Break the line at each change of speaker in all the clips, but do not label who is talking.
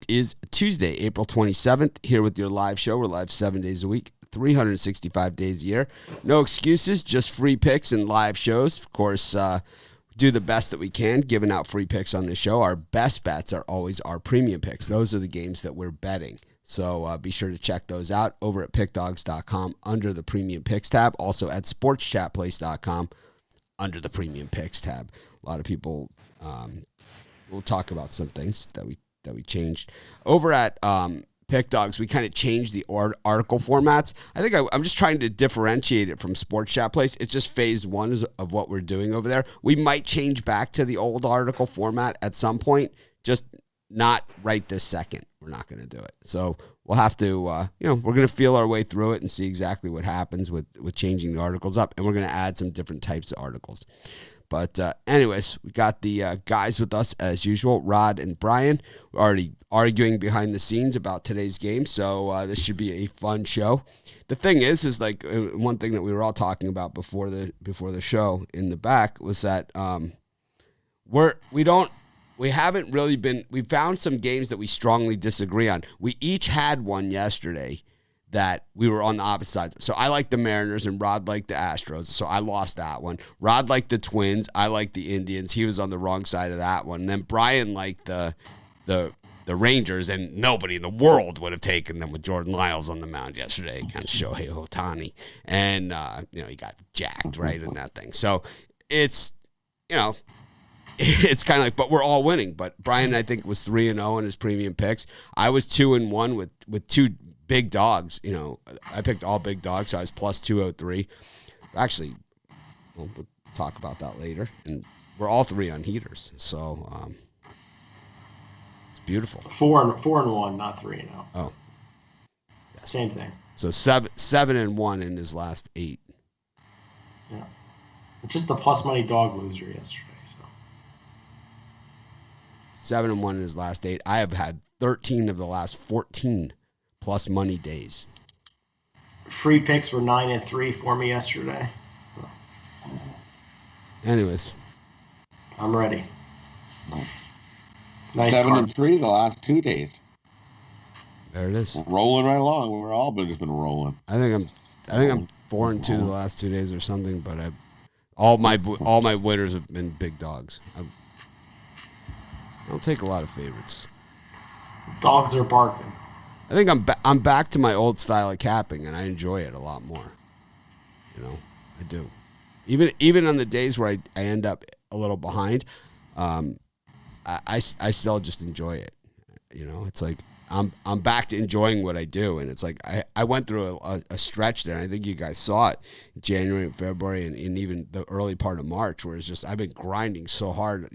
is Tuesday, April 27th, here with your live show. We're live 7 days a week, 365 days a year. No excuses, just free picks and live shows. Of course, do the best that we can, giving out free picks on this show. Our best bets are always our premium picks. Those are the games that we're betting. So be sure to check those out over at pickdogs.com under the premium picks tab. Also at sportschatplace.com under the premium picks tab. A lot of people we'll talk about some things that we changed over at Pick Dogs. We kind of changed the article formats. I think I'm just trying to differentiate it from Sports Chat Place. It's just phase one of what we're doing over there. We might change back to the old article format at some point, just not right this second. We're not going to do it. So we'll have to, we're going to feel our way through it and see exactly what happens with changing the articles up. And we're going to add some different types of articles. But anyways, we got the guys with us as usual, Rod and Brian. We're already arguing behind the scenes about today's game, so this should be a fun show. The thing is like one thing that we were all talking about before the show in the back was that we haven't really been. We found some games that we strongly disagree on. We each had one yesterday that we were on the opposite sides. So I liked the Mariners and Rod liked the Astros. So I lost that one. Rod liked the Twins. I liked the Indians. He was on the wrong side of that one. And then Brian liked the Rangers, and nobody in the world would have taken them with Jordan Lyles on the mound yesterday against Shohei Ohtani. And, he got jacked right in that thing. So it's, it's kind of like, but we're all winning. But Brian, I think, was 3-0 in his premium picks. I was 2-1 with two big dogs. I picked all big dogs, so I was plus 203. Actually, we'll talk about that later. And we're all three on heaters, so it's beautiful.
4-1, not 3-0.
Oh,
yes. Same thing.
So 7-1 in his last 8.
Yeah, just a plus money dog loser yesterday. So
7-1 in his last 8. I have had 13 of the last 14 plus money days.
Free picks were 9-3 for me yesterday.
Anyways,
I'm ready. Nice
7-3 the last 2 days.
There it is.
We're rolling right along. We're all just been rolling.
I think I'm 4-2 the last 2 days or something. But all my winners have been big dogs. I don't take a lot of favorites.
Dogs are barking.
I think I'm back to my old style of capping, and I enjoy it a lot more. I do. Even on the days where I end up a little behind, I still just enjoy it. It's like I'm back to enjoying what I do, and it's like I went through a stretch there. And I think you guys saw it in January and February, and even the early part of March, where it's just I've been grinding so hard,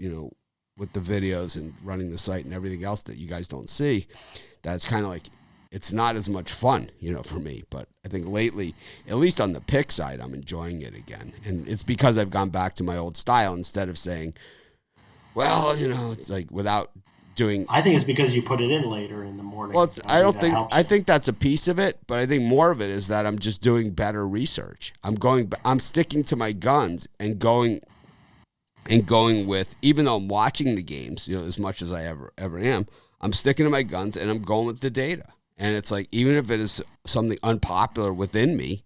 with the videos and running the site and everything else that you guys don't see. That's kind of like, it's not as much fun, for me. But I think lately, at least on the pick side, I'm enjoying it again. And it's because I've gone back to my old style instead of saying, well, it's like without doing. I
think it's because you put it in later in the morning.
Well, I think that's a piece of it, but I think more of it is that I'm just doing better research. I'm sticking to my guns and going with, even though I'm watching the games, as much as I ever am, I'm sticking to my guns and I'm going with the data. And it's like, even if it is something unpopular within me,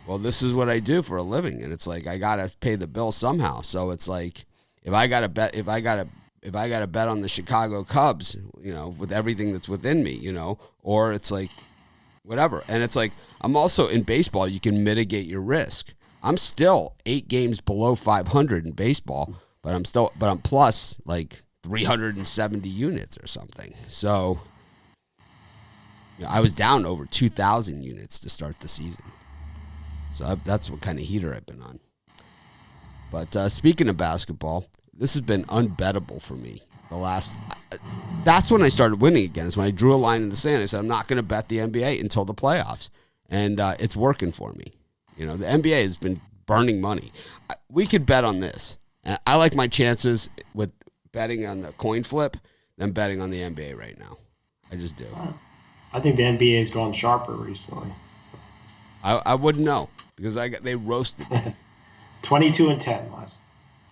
well, this is what I do for a living. And it's like, I got to pay the bill somehow. So it's like, if I got to bet on the Chicago Cubs, with everything that's within me, or it's like, whatever. And it's like, I'm also in baseball, you can mitigate your risk. I'm still 8 games below 500 in baseball, but I'm plus like 370 units or something. So I was down over 2,000 units to start the season. So that's what kind of heater I've been on. But speaking of basketball, this has been unbettable for me. That's when I started winning again. Is when I drew a line in the sand. I said, I'm not going to bet the NBA until the playoffs. And it's working for me. The NBA has been burning money. We could bet on this. I like my chances with betting on the coin flip than betting on the NBA right now. I just do.
I think the NBA has gone sharper recently.
I wouldn't know because they roasted me.
22-10 last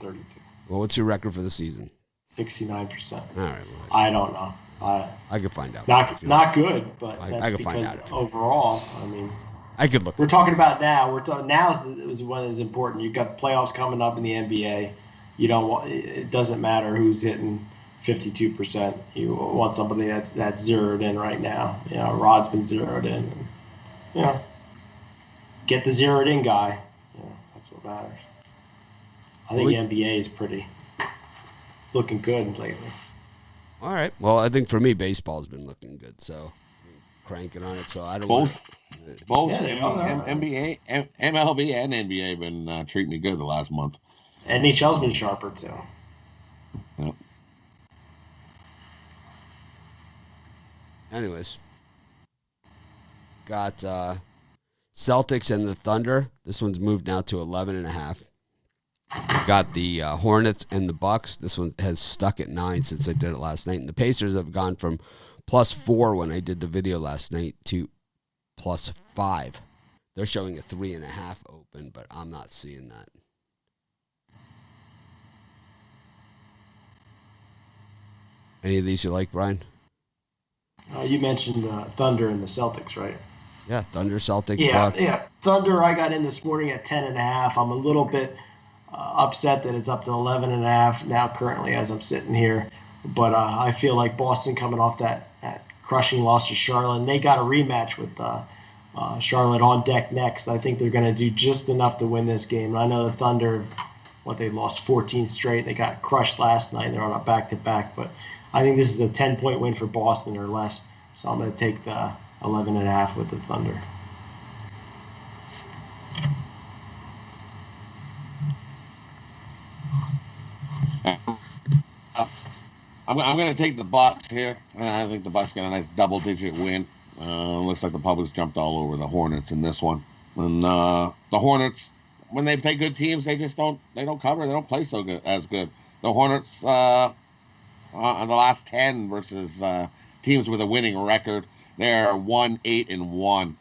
32.
Well, what's your record for the season?
69%.
All right.
I don't know.
I could find out.
Not good, but
I
that's
could
because
find out.
overall, I mean,
I could look.
we're talking about now. Now is when it's important. You've got playoffs coming up in the NBA. You don't want. It doesn't matter who's hitting 52%. You want somebody that's zeroed in right now. You know, Rod's been zeroed in. And, you know, get the zeroed in guy. You know, that's what matters. I think the NBA is pretty looking good lately.
All right. Well, I think for me, baseball's been looking good, so cranking on it. So I don't
both
Yeah,
NBA, MLB, and NBA have been treating me good the last month.
NHL's been sharper too.
Yep.
Anyways, got Celtics and the Thunder. This one's moved now to 11.5. Got the Hornets and the Bucks. This one has stuck at 9 since I did it last night. And the Pacers have gone from +4 when I did the video last night to +5. They're showing a 3.5 open, but I'm not seeing that. Any of these you like, Brian?
You mentioned Thunder and the Celtics, right?
Yeah, Thunder, Celtics, Bucks.
Yeah. Thunder, I got in this morning at 10.5. I'm a little bit upset that it's up to 11.5 now currently as I'm sitting here. But I feel like Boston coming off that crushing loss to Charlotte, and they got a rematch with Charlotte on deck next. I think they're going to do just enough to win this game. I know the Thunder, they lost 14 straight. They got crushed last night. They're on a back-to-back. But I think this is a 10-point win for Boston or less. So I'm going to take the 11.5 with the Thunder.
I'm going to take the Bucks here. I think the Bucks get a nice double-digit win. Looks like the public's jumped all over the Hornets in this one. And the Hornets, when they play good teams, they don't cover. They don't play as good. The Hornets on the last 10 versus teams with a winning record, they're 1-8-1.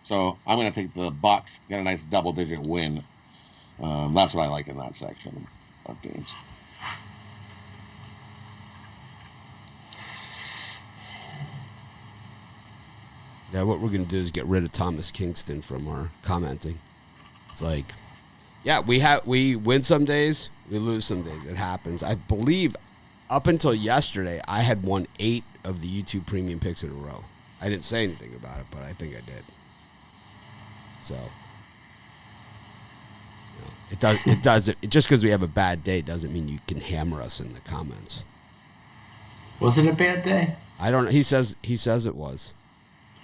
So I'm going to take the Bucks, get a nice double-digit win. That's what I like in that section of games.
Yeah, what we're going to do is get rid of Thomas Kingston from our commenting. It's like, yeah, we win some days, we lose some days. It happens. I believe up until yesterday, I had won 8 of the YouTube premium picks in a row. I didn't say anything about it, but I think I did. So, it doesn't. Just because we have a bad day doesn't mean you can hammer us in the comments.
Was it a bad day?
I don't know. He says it was.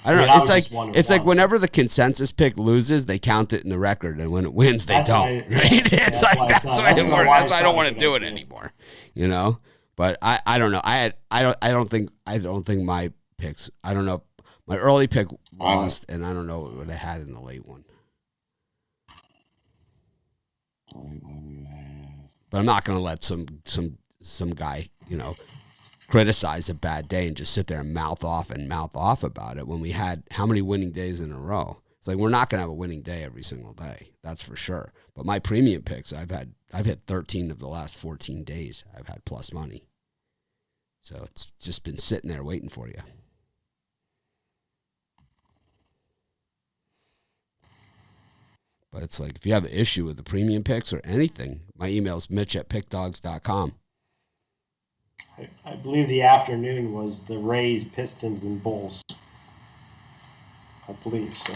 I don't know. It's like whenever the consensus pick loses, they count it in the record, and when it wins, they don't. Right? It's like that's why I don't want to do it anymore. You know. But I don't know. I don't think my picks. I don't know. My early pick lost, and I don't know what I had in the late one. But I'm not going to let some guy, criticize a bad day and just sit there and mouth off about it when we had how many winning days in a row. It's like we're not going to have a winning day every single day. That's for sure. But my premium picks, I've hit 13 of the last 14 days. I've had plus money. So it's just been sitting there waiting for you. But it's like if you have an issue with the premium picks or anything, my email is mitch@pickdogs.com.
I believe the afternoon was the Rays, Pistons, and Bulls. I believe so.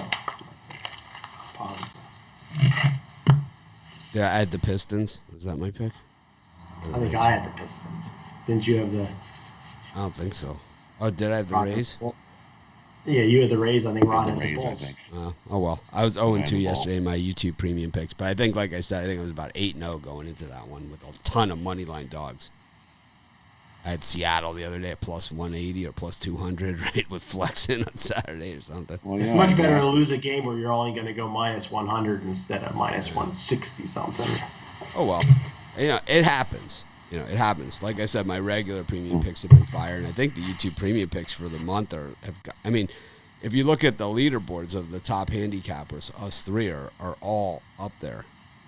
Did I add the Pistons? Was that my pick?
I think I had the Pistons. Didn't you have the...
I don't think so. Oh, did I have the Rays?
Yeah, you had the Rays. I think Ron had the
Rays,
Bulls.
I think.
Oh, well. I was 0-2 yesterday in my YouTube premium picks. But I think, like I said, I think it was about 8-0 going into that one with a ton of money line dogs. I had Seattle the other day at plus 180 or plus 200, right, with flexing on Saturday or something.
Well,
it's much better to lose a game where you're only going to go minus 100 instead of minus 160 something.
Oh, well. It happens. It happens. Like I said, my regular premium picks have been fire, and I think the YouTube premium picks for the month if you look at the leaderboards of the top handicappers, us three are all up there,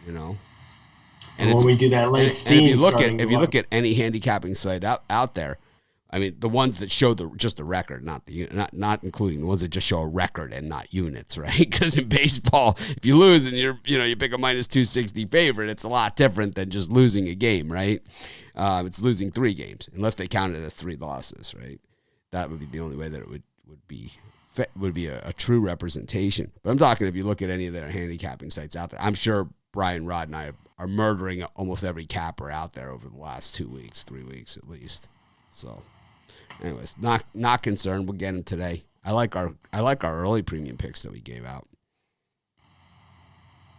And
when we do that late steam,
if you look at any handicapping site out there, I mean, the ones that show just the record, not including the ones that just show a record and not units, right? Because in baseball, if you lose and you pick a minus 260 favorite, it's a lot different than just losing a game, right? It's losing 3 games, unless they count it as 3 losses, right? That would be the only way that it would be a true representation. But I'm talking if you look at any of their handicapping sites out there, I'm sure Brian, Rod, and I are murdering almost every capper out there over the last 2 weeks, 3 weeks at least. So. Anyways, not concerned. We'll get them today. I like our early premium picks that we gave out.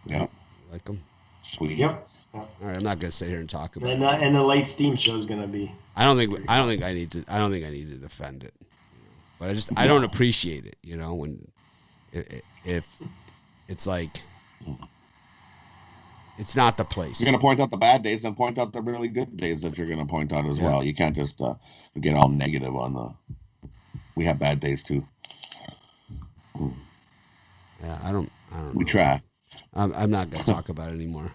Yeah,
like them.
Sweet.
Yep.
All right, I'm not gonna sit here and talk about it.
And the late Steam show is gonna be.
I don't think I need to defend it, but I don't appreciate it. When if it's like. It's not the place.
You're going to point out the bad days and point out the really good days that you're going to point out as well. You can't just get all negative on we have bad days too.
Yeah, I don't
We
know.
try.
I'm not going to talk about it anymore.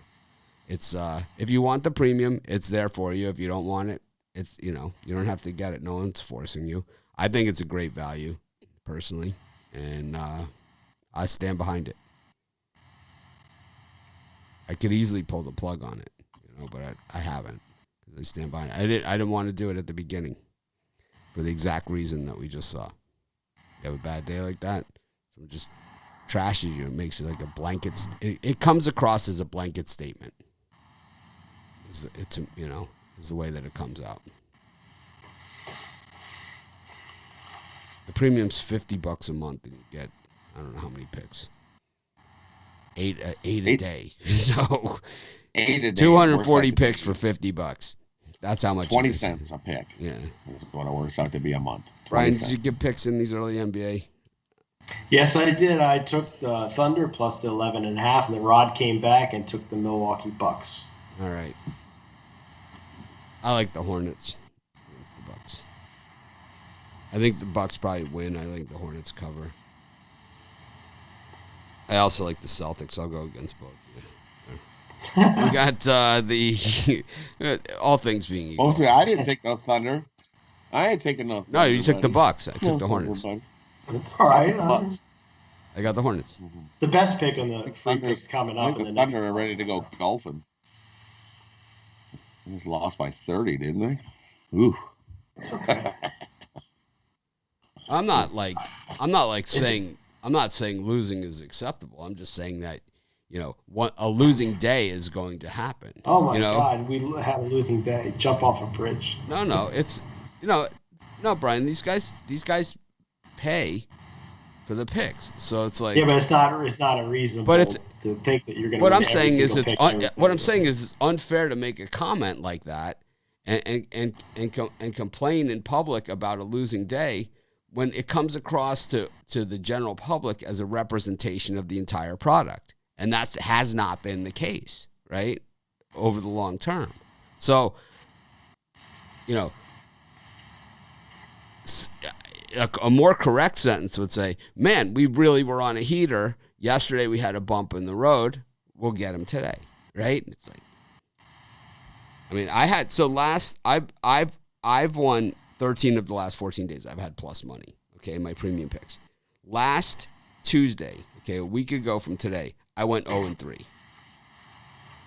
It's if you want the premium, it's there for you. If you don't want it, it's you don't have to get it. No one's forcing you. I think it's a great value, personally, and I stand behind it. I could easily pull the plug on it, but I haven't. I stand behind it. I didn't want to do it at the beginning for the exact reason that we just saw. You have a bad day like that, someone just trashes you. It makes it like a blanket. It comes across as a blanket statement. It's is the way that it comes out. The premium's $50 a month, and you get I don't know how many picks. Eight a day. So
8 a day.
240 picks for $50. That's how much.
20 cents a pick.
Yeah.
That's what it works out to be a month.
Brian, did you get picks in these early NBA?
Yes, I did. I took the Thunder plus the 11.5, and the Rod came back and took the Milwaukee Bucks.
All right. I like the Hornets against the Bucks. I think the Bucks probably win. I think the Hornets cover. I also like the Celtics. I'll go against both. Yeah. We got the all things being equal.
Mostly, I didn't take no Thunder. I ain't taking no Thunder.
No, you took the Bucks. I took the Hornets.
It's all right.
I got the Hornets.
The best pick on the free picks coming up.
I think the Thunder are ready to go golfing. They just lost by 30, didn't they? Ooh.
It's okay.
I'm not saying losing is acceptable. I'm just saying that, a losing day is going to happen.
Oh my God, we had a losing day. Jump off a bridge.
No, it's no, Brian. These guys pay for the picks, so it's like
but it's not a reasonable.
But it's
to think that you're going to.
What I'm saying is it's unfair to make a comment like that and complain in public about a losing day when it comes across to the general public as a representation of the entire product. And that has not been the case, right, over the long term. So, a more correct sentence would say, man, we really were on a heater. Yesterday we had a bump in the road. We'll get them today, right? It's like, I've won 13 of the last 14 days. I've had plus money, okay, my premium picks. Last Tuesday, okay, a week ago from today, I went 0-3.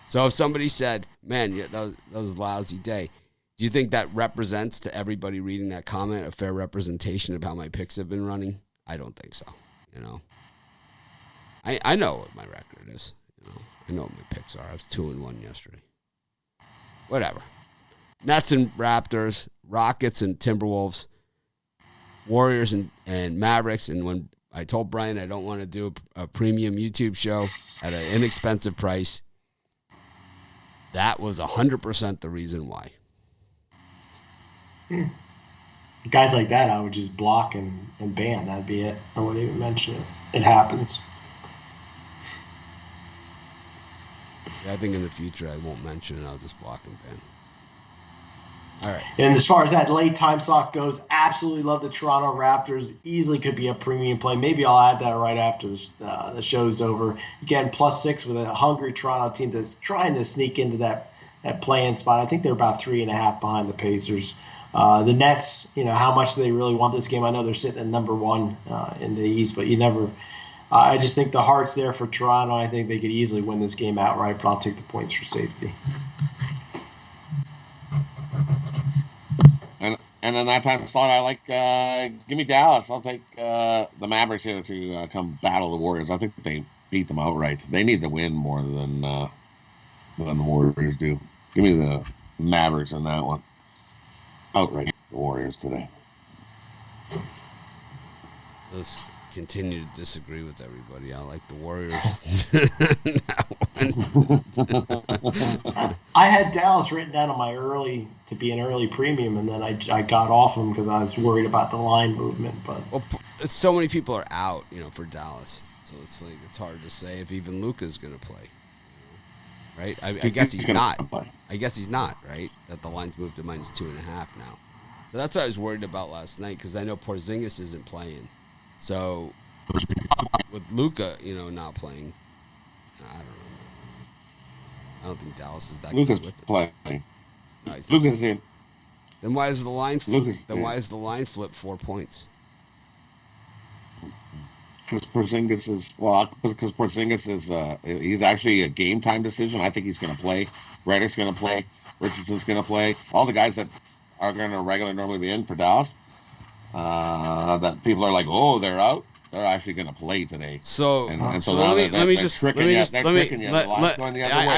So if somebody said, man, that was a lousy day, do you think that represents to everybody reading that comment a fair representation of how my picks have been running? I don't think so, I know what my record is. I know what my picks are. I was 2-1 yesterday. Whatever. Nets and Raptors, Rockets and Timberwolves, Warriors and Mavericks. And when I told Brian I don't want to do a premium YouTube show at an inexpensive price, that was 100% the reason why.
Guys like that, I would just block and ban. That'd be it. I wouldn't even mention it. It happens.
Yeah, I think in the future I won't mention it. I'll just block and ban. All right.
And as far as that late time slot goes, absolutely love the Toronto Raptors. Easily could be a premium play. Maybe I'll add that right after the show's over. Again, +6 with a hungry Toronto team that's trying to sneak into that play-in spot. I think they're about 3.5 behind the Pacers. The Nets, how much do they really want this game? I know they're sitting at number one in the East, but you never. I just think the heart's there for Toronto. I think they could easily win this game outright, but I'll take the points for safety.
And in that time slot, I like give me Dallas. I'll take the Mavericks here to come battle the Warriors. I think they beat them outright. They need to win more than the Warriors do. Give me the Mavericks on that one. Outright the Warriors today.
Let's continue to disagree with everybody. I like the Warriors.
I had Dallas written down on my to be an early premium, and then I got off them because I was worried about the line movement. But
so many people are out, for Dallas, so it's hard to say if even Luka's going to play. Right? I guess he's not. I guess he's not, right? That the line's moved to -2.5 now. So that's what I was worried about last night because I know Porzingis isn't playing. So with Luka, not playing, I don't know. I don't think Dallas is that
Luka's
good with it.
playing.
No, he's
Luka's in.
Then why is the line? Why is the line flip 4 points?
Because Porzingis is he's actually a game time decision. I think he's going to play. Reddick's going to play. Richardson's going to play. All the guys that are going to normally be in for Dallas. That people are like, oh, they're out. They're actually going to play today.
So,
and
so let me I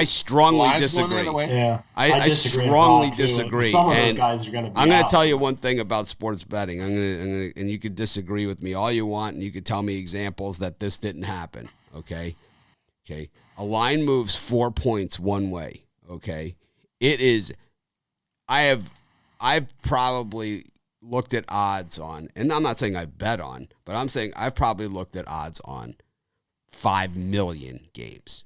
strongly disagree.
Yeah,
I strongly disagree.
Some of those
and
guys are going to be
I'm going
out.
to tell you one thing about sports betting. And you could disagree with me all you want, and you could tell me examples that this didn't happen. Okay. A line moves 4 points one way. Okay. It is. I've probably looked at odds on, and I'm not saying I bet on, but I'm saying I've probably looked at odds on 5 million games.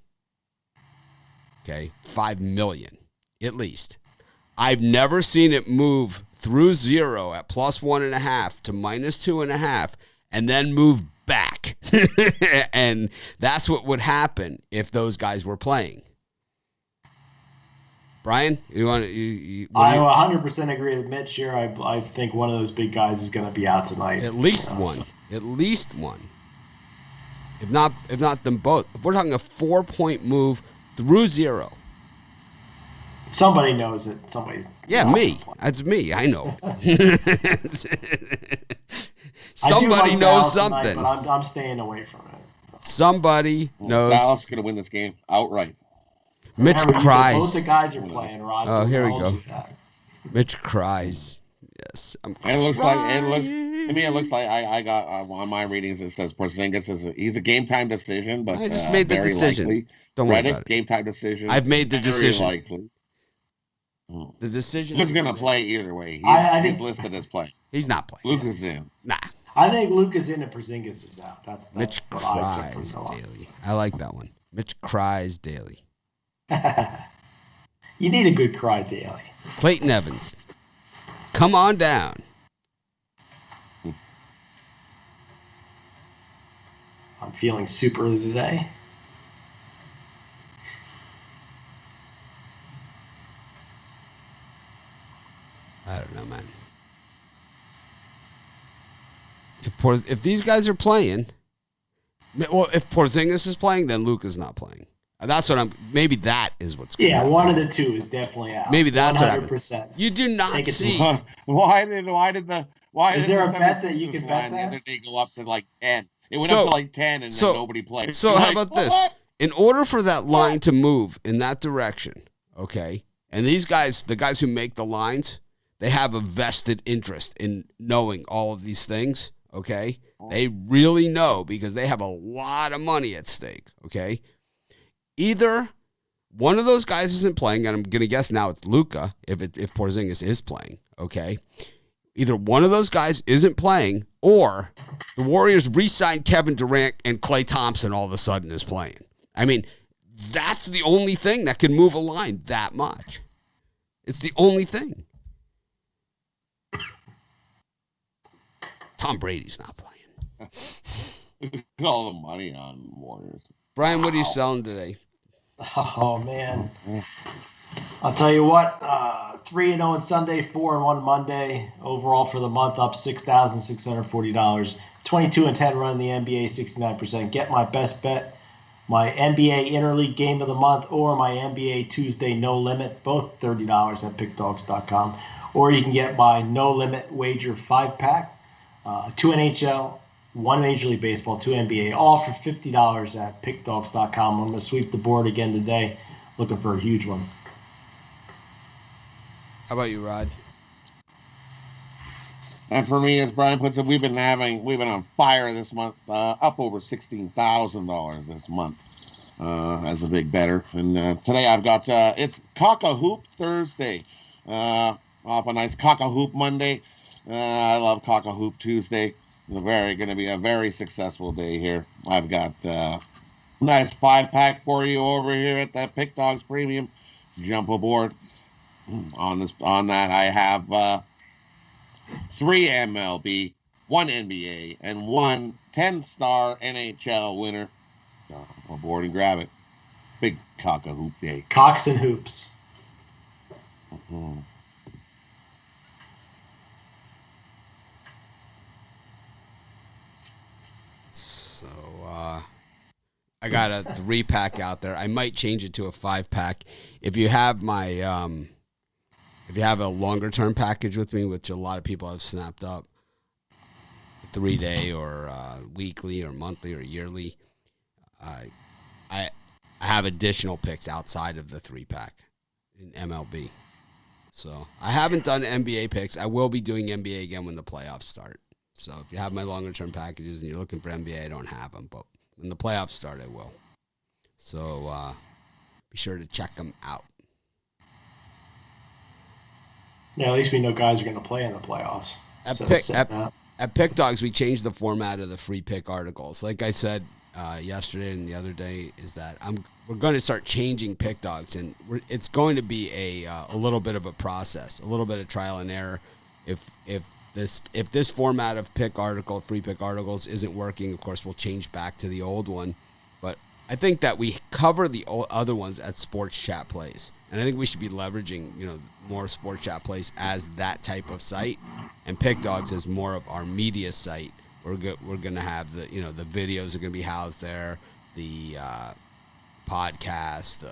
Okay, 5 million at least. I've never seen it move through zero at +1.5 to -2.5 and then move back. And that's what would happen if those guys were playing. Brian, I
100% agree with Mitch here. I think one of those big guys is going to be out tonight.
At least one. At least one. If not them both. If we're talking a 4-point move through zero.
Somebody knows it. Somebody's.
Yeah, me. That's me. I know. Somebody knows something.
Tonight, but I'm staying away from it.
Somebody knows.
Dallas is going to win this game outright.
Mitch cries.
Both the guys are playing, Rod.
Oh, here we go. Mitch cries. Yes, I'm crying.
To me, it looks like I got on my readings. It says Porzingis he's a game time decision, but
I just made the decision.
Likely.
Don't worry about it.
Game time decision.
I've made the decision.
Very likely.
The decision.
Luka's going to play either way. He's listed as playing.
He's not playing.
Luka's in.
Nah.
I think Luka's in and Porzingis is out. That's
Mitch cries daily. I like that one. Mitch cries daily.
You need a good cry daily.
Clayton Evans, come on down.
I'm feeling super today.
I don't know, man. If these guys are playing, well, if Porzingis is playing, then Luka's not playing. That's what maybe that is what's going on.
Yeah, one of the two is definitely out.
Maybe that's 100%.
What happened.
You do not see.
Why did
is there a bet that you can bet
that?
The
other day go up to like 10. It went up to like 10 and then nobody played.
So how about this? In order for that line to move in that direction, okay, and these guys, the guys who make the lines, they have a vested interest in knowing all of these things, okay? They really know because they have a lot of money at stake, okay? Either one of those guys isn't playing, and I'm going to guess now it's Luka if Porzingis is playing, okay? Either one of those guys isn't playing, or the Warriors re-signed Kevin Durant and Klay Thompson all of a sudden is playing. I mean, that's the only thing that can move a line that much. It's the only thing. Tom Brady's not playing.
All the money on Warriors.
Brian, what are you selling today?
Oh, man. I'll tell you what, 3-0 on Sunday, 4-1 Monday. Overall for the month, up $6,640. 22-10 run in the NBA, 69%. Get my best bet, my NBA Interleague Game of the Month, or my NBA Tuesday No Limit, both $30 at pickdogs.com. Or you can get my No Limit Wager 5-pack, 2 NHL, 1 Major League Baseball, 2 NBA, all for $50 at pickdogs.com. I'm going to sweep the board again today, looking for a huge one.
How about you, Rod?
And for me, as Brian puts it, we've been on fire this month, up over $16,000 this month as a big bettor. And today I've got it's Cock-a-Hoop Thursday, off a nice Cock-a-Hoop Monday. I love Cock-a-Hoop Tuesday. It's going to be a very successful day here. I've got nice 5-pack for you over here at the Pick Dogs Premium. Jump aboard. On that, I have 3 MLB, 1 NBA, and 1 10-star NHL winner. Jump aboard and grab it. Big Cock-a-Hoop day.
Cocks and hoops.
Mm-hmm.
So, I got a 3-pack out there. I might change it to a 5-pack. If you have my, if you have a longer term package with me, which a lot of people have snapped up, 3-day or weekly or monthly or yearly, I have additional picks outside of the 3-pack in MLB. So I haven't done NBA picks. I will be doing NBA again when the playoffs start. So if you have my longer term packages and you're looking for NBA, I don't have them, but when the playoffs start, I will. So be sure to check them out.
Yeah, at least we know guys are going to play in the playoffs.
At Pick Dogs, we changed the format of the free pick articles. Like I said yesterday and the other day, is that we're going to start changing Pick Dogs, and it's going to be a little bit of a process, a little bit of trial and error. If this format of free pick articles isn't working, of course, we'll change back to the old one. But I think that we cover the other ones at Sports Chat Plays. And I think we should be leveraging, more Sports Chat Plays as that type of site, and Pick Dogs as more of our media site. We're going to have the videos are going to be housed there, the podcast,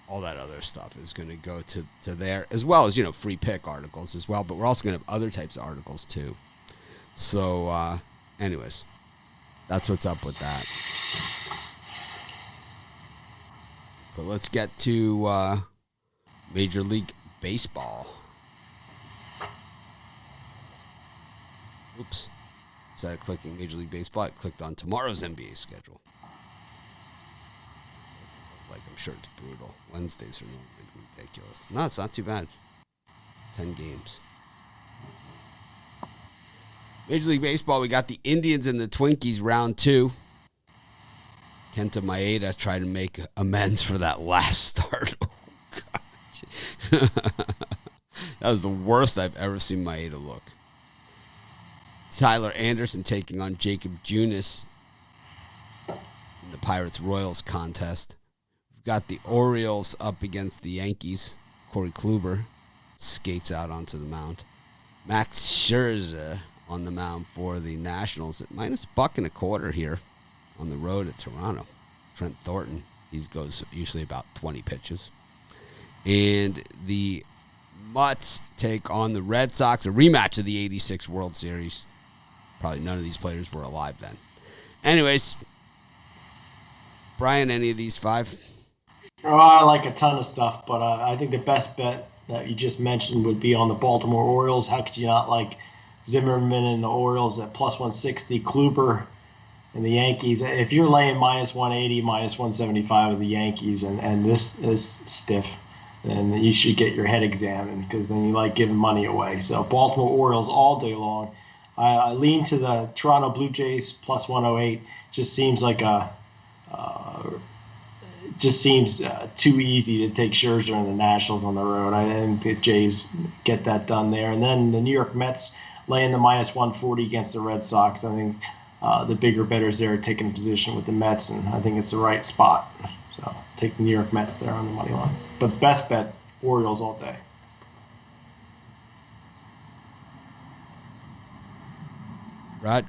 all that other stuff is going to go to there, as well as free pick articles as well. But we're also going to have other types of articles too. So, anyways, that's what's up with that. But let's get to Major League Baseball. Oops. Instead of clicking Major League Baseball, I clicked on tomorrow's NBA schedule. Like, I'm sure it's brutal. Wednesdays are normally ridiculous. No, it's not too bad. 10 games. Major League Baseball, we got the Indians and the Twinkies round 2. Kenta Maeda tried to make amends for that last start. Oh, gosh. That was the worst I've ever seen Maeda look. Tyler Anderson taking on Jacob Junis in the Pirates-Royals contest. We've got the Orioles up against the Yankees. Corey Kluber skates out onto the mound. Max Scherzer on the mound for the Nationals at -1.25 here on the road at Toronto. Trent Thornton, he goes usually about 20 pitches. And the Mutts take on the Red Sox, a rematch of the '86 World Series. Probably none of these players were alive then. Anyways, Brian, any of these 5?
Oh, I like a ton of stuff, but I think the best bet that you just mentioned would be on the Baltimore Orioles. How could you not like Zimmerman and the Orioles at +160, Kluber and the Yankees? If you're laying -180, -175 of the Yankees, and this is stiff, then you should get your head examined, because then you like giving money away. So Baltimore Orioles all day long. I lean to the Toronto Blue Jays +108. Just seems like too easy to take Scherzer and the Nationals on the road. I think the Jays get that done there. And then the New York Mets laying the -140 against the Red Sox. I think the bigger bettors there are taking position with the Mets, and I think it's the right spot. So take the New York Mets there on the money line. But best bet, Orioles all day.
Rod?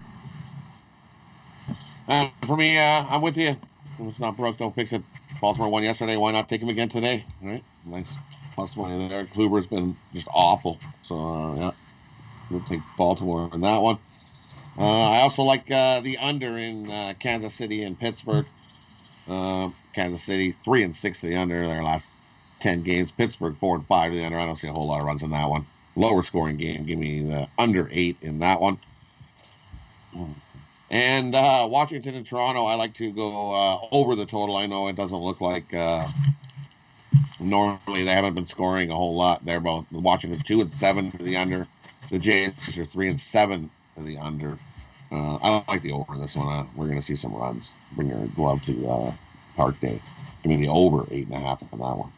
For me, I'm with you. It's not broke, don't fix it. Baltimore won yesterday. Why not take him again today? All right, nice plus money there. Kluber's been just awful. So, yeah, we'll take Baltimore in that one. I also like the under in Kansas City and Pittsburgh. Kansas City 3-6 to the under their last 10 games. Pittsburgh 4-5 to the under. I don't see a whole lot of runs in that one. Lower scoring game. Give me the under 8 in that one. And Washington and Toronto, I like to go over the total. I know it doesn't look like normally they haven't been scoring a whole lot. They're both Washington 2-7 to the under. The Jays are 3-7 to the under. I don't like the over in this one. We're going to see some runs. Bring your glove to Park Day. Give me the over 8.5 on that one.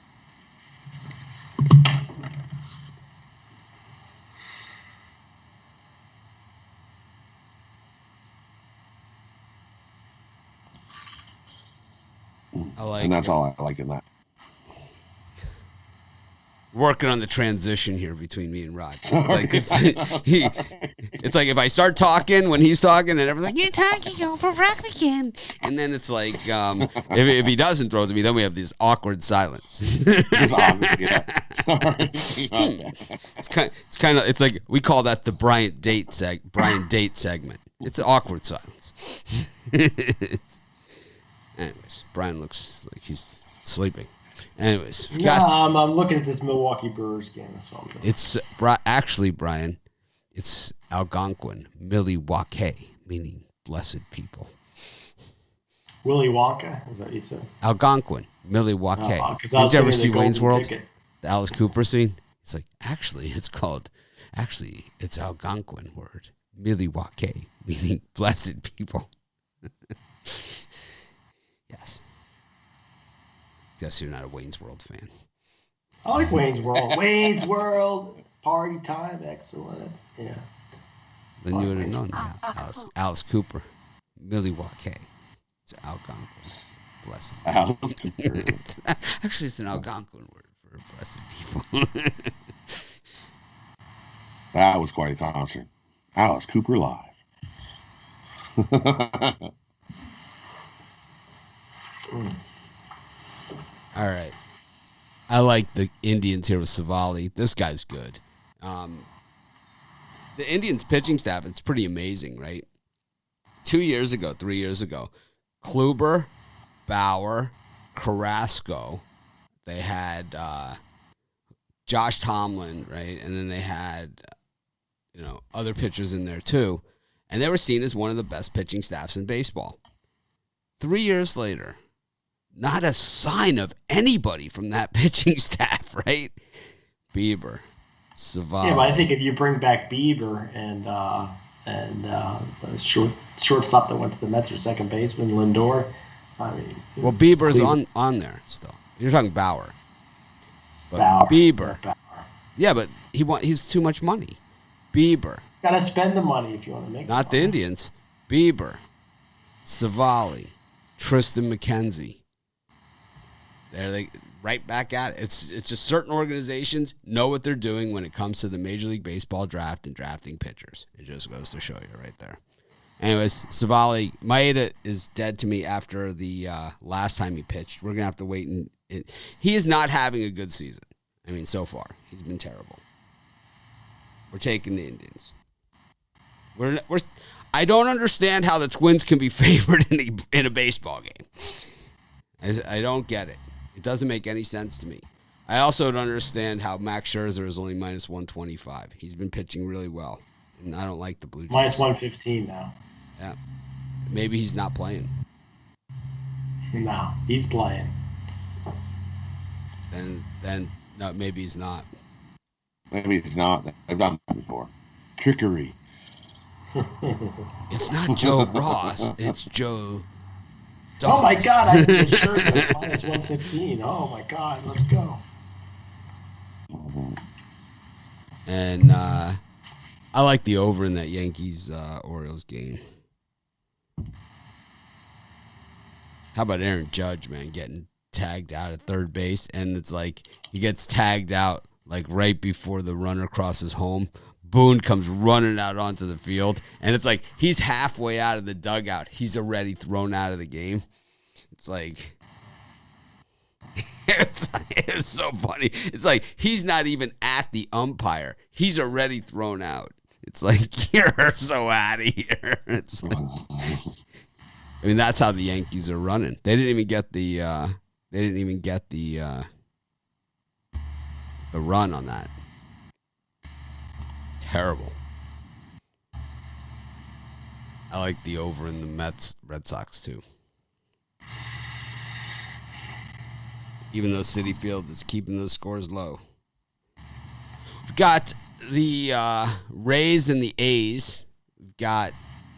And that's all I like in that.
Working on the transition here between me and Rod. It's like if I start talking when he's talking, then everyone's like, "You're talking over Rod again," and then it's like if he doesn't throw it to me, then we have this awkward silence. It's like we call that the Brian Date segment. It's an awkward silence. Anyways, Brian looks like he's sleeping. Anyways,
I'm looking at this Milwaukee Brewers game. That's what I'm doing.
It's actually, Brian, it's Algonquin, Milwaukee, meaning blessed people.
Willy Wonka, is that what you said?
Algonquin, Milwaukee. Did you ever see Wayne's World? The Alice Cooper scene? It's like, it's Algonquin word, Milwaukee, meaning blessed people. Yes. Guess you're not a Wayne's World fan.
I like Wayne's World. Wayne's World, party time, excellent. Yeah.
Then you would have known that. Alice Cooper, Milwaukee. It's Algonquin. Blessed. Actually, it's an Algonquin word for blessed people.
That was quite a concert. Alice Cooper live.
All right. I like the Indians here with Savali. This guy's good. The Indians pitching staff, it's pretty amazing, right? 3 years ago, Kluber, Bauer, Carrasco. They had Josh Tomlin, right? And then they had, other pitchers in there too. And they were seen as one of the best pitching staffs in baseball. 3 years later, not a sign of anybody from that pitching staff, right? Bieber, Savali.
Yeah, but I think if you bring back Bieber and the shortstop that went to the Mets or second baseman, Lindor,
well, Bieber's on there still. You're talking Bauer. But Bieber.
Bauer.
Yeah, but he's too much money. Bieber.
Gotta spend the money if you want to make it.
Not the Indians. Bieber, Savali, Tristan McKenzie. There they right back at it. It's just certain organizations know what they're doing when it comes to the Major League Baseball draft and drafting pitchers. It just goes to show you right there. Anyways, Savali, Maeda is dead to me after the last time he pitched. We're gonna have to wait, and he is not having a good season. So far he's been terrible. We're taking the Indians. I don't understand how the Twins can be favored in a baseball game. I don't get it. It doesn't make any sense to me. I also don't understand how Max Scherzer is only minus 125. He's been pitching really well, and I don't like the Blue Jays.
Minus 115 now.
Yeah. Maybe he's not playing.
No, he's playing.
Then no, maybe he's not.
Maybe he's not. I've done that before. Trickery.
It's not Joe Ross. It's Joe Doss.
Oh, my God. I have Scherzer minus 115. Oh, my God. Let's go.
And I like the over in that Yankees-Orioles game. How about Aaron Judge, man, getting tagged out at third base? And it's like he gets tagged out like right before the runner crosses home. Boone comes running out onto the field, and it's like he's halfway out of the dugout. He's already thrown out of the game. It's like it's so funny. It's like he's not even at the umpire. He's already thrown out. It's like you're so out of here. It's like, I mean, that's how the Yankees are running. They didn't even get the run on that. Terrible. I like the over in the Mets Red Sox too. Even though Citi Field is keeping those scores low. We've got the Rays and the A's. We've got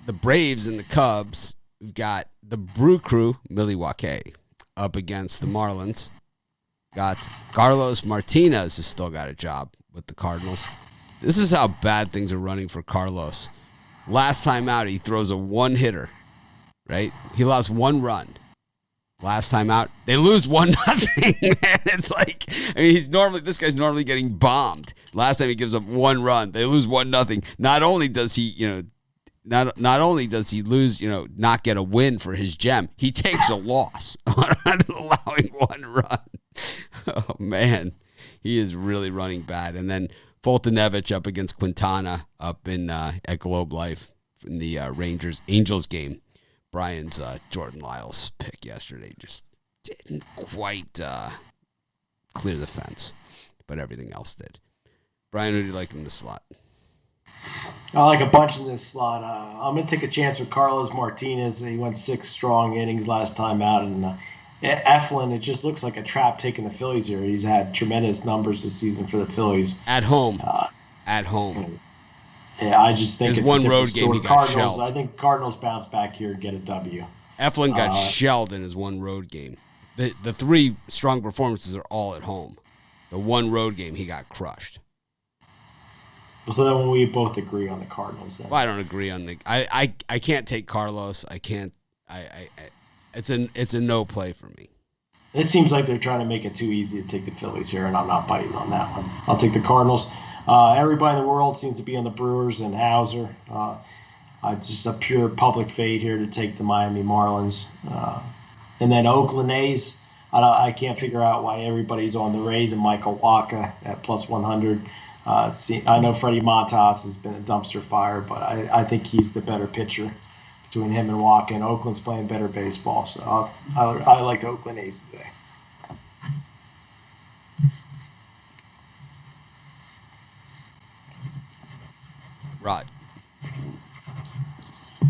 the Braves and the Cubs. We've got the Brew Crew, Milwaukee, up against the Marlins. Got Carlos Martinez has still got a job with the Cardinals. This is how bad things are running for Carlos. Last time out, he throws a one-hitter, right? He lost 1 run. Last time out, they lose 1-0. Man, it's like, I mean, this guy's normally getting bombed. Last time he gives up 1 run, they lose 1-0. Not only does he, not only does he lose, not get a win for his gem, he takes a loss on allowing 1 run. Oh man, he is really running bad. And then Fultonevich up against Quintana up in at Globe Life in the Angels game. Brian's Jordan Lyles pick yesterday just didn't quite clear the fence, but everything else did. Brian, who do you like in the slot?
I like a bunch in this slot. I'm going to take a chance with Carlos Martinez. He went 6 strong innings last time out. And Eflin, it just looks like a trap taking the Phillies here. He's had tremendous numbers this season for the Phillies.
At home. At home.
Yeah, I just think
it's one road game he got shelled.
I think Cardinals bounce back here and get a W.
Eflin got shelled in his 1 road game. The 3 strong performances are all at home. The 1 road game, he got crushed.
So then we both agree on the Cardinals then.
Well, I don't agree on the I can't take Carlos. I can't it's a no play for me.
It seems like they're trying to make it too easy to take the Phillies here, and I'm not biting on that one. I'll take the Cardinals. Everybody in the world seems to be on the Brewers and Hauser. Just a pure public fade here to take the Miami Marlins. And then Oakland A's. I can't figure out why everybody's on the Rays and Michael Wacha at plus 100. I know Freddie Montas has been a dumpster fire, but I think he's the better pitcher between him and Wacha. And Oakland's playing better baseball, so I like the Oakland A's today.
Right.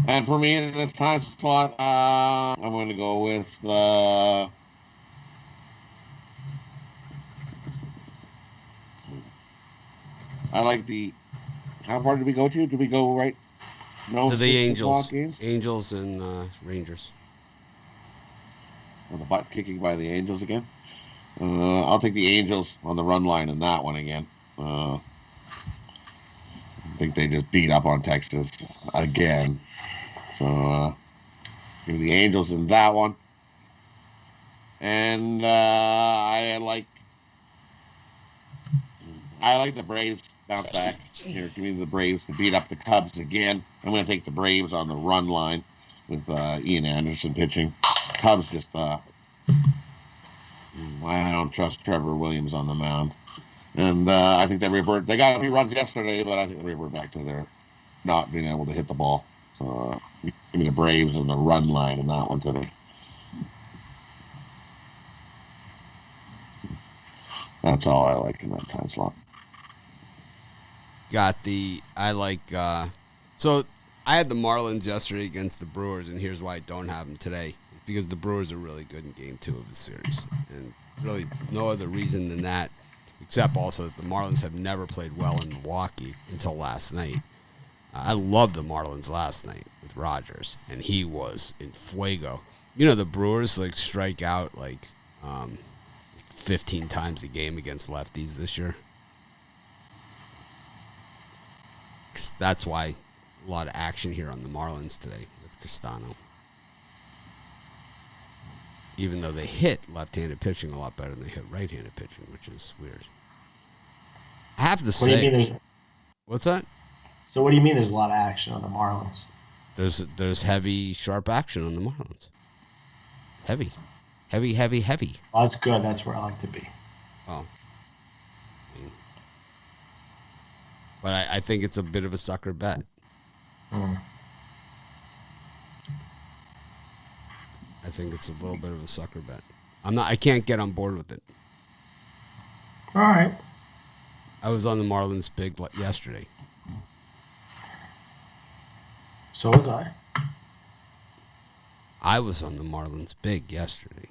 And for me in this time slot, I'm going to go with the I like the. How far did we go to? Did we go right? No,
to the Angels. Angels and Rangers.
Well, the butt kicking by the Angels again. I'll take the Angels on the run line in that one again. I think they just beat up on Texas again. So give me the Angels in that one. And I like the Braves bounce back here. Give me the Braves to beat up the Cubs again. I'm going to take the Braves on the run line with Ian Anderson pitching. Cubs just I don't trust Trevor Williams on the mound. And I think they got a few runs yesterday, but I think they revert back to their not being able to hit the ball. So give me the Braves on the run line in that one today. That's all I like in that time slot.
So I had the Marlins yesterday against the Brewers, and here's why I don't have them today. It's because the Brewers are really good in Game 2 of the series. And really no other reason than that, except also that the Marlins have never played well in Milwaukee until last night. I loved the Marlins last night with Rogers, and he was in fuego. The Brewers strike out 15 times a game against lefties this year. That's why a lot of action here on the Marlins today with Castano. Even though they hit left-handed pitching a lot better than they hit right-handed pitching, which is weird. I have to say...
What do you mean
what's that?
So what do you mean there's a lot of action on the Marlins?
There's heavy, sharp action on the Marlins. Heavy.
Oh, that's good. That's where I like to be.
Oh. But I think it's a bit of a sucker bet.
Mm.
I think it's a little bit of a sucker bet. I can't get on board with it.
All right.
I was on the Marlins big yesterday.
So was I.
I was on the Marlins big yesterday.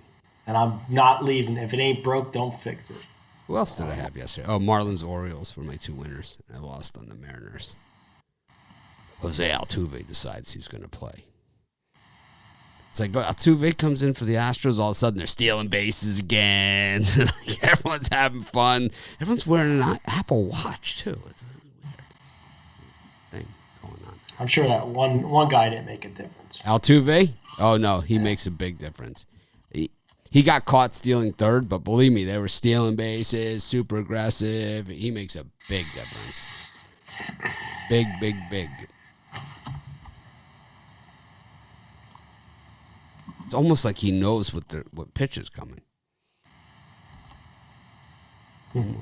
And I'm not leaving. If it ain't broke, don't fix it.
Who else did I have yesterday? Oh, Marlins Orioles were my 2 winners. I lost on the Mariners. Jose Altuve decides he's going to play. It's like Altuve comes in for the Astros. All of a sudden, they're stealing bases again. Everyone's having fun. Everyone's wearing an Apple Watch, too. It's a weird thing going on there.
I'm sure that one guy didn't make a difference.
Altuve? Oh, no. He makes a big difference. He got caught stealing third, but believe me, they were stealing bases, super aggressive. He makes a big difference. Big. It's almost like he knows what pitch is coming. Almost.